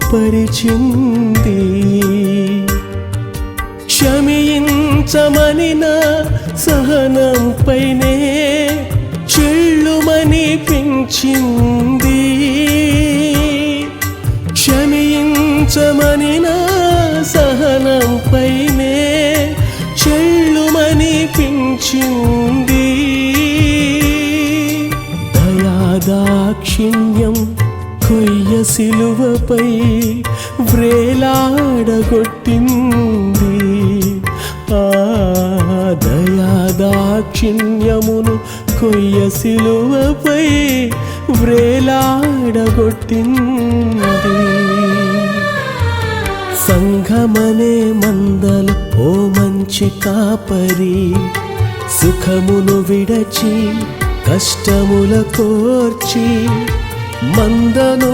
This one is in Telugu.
సిగ్గుపరిచింది. క్షమించమని నా సహనంపైనే చెళ్ళుమనిపించింది. క్షమించమని నా సహనంపైనే చెళ్ళుమనిపించింది. దయాదాక్షిణ్యం కొయ్య సిలువపై వ్రేలాడగొట్టింది. ఆ దయాదాక్షిణ్యమును కొయ్య సిలువపై వ్రేలాడగొట్టింది. సంఘమనే మందల ఓ మంచి కాపరి సుఖమును విడచి కష్టముల కోర్చి మందను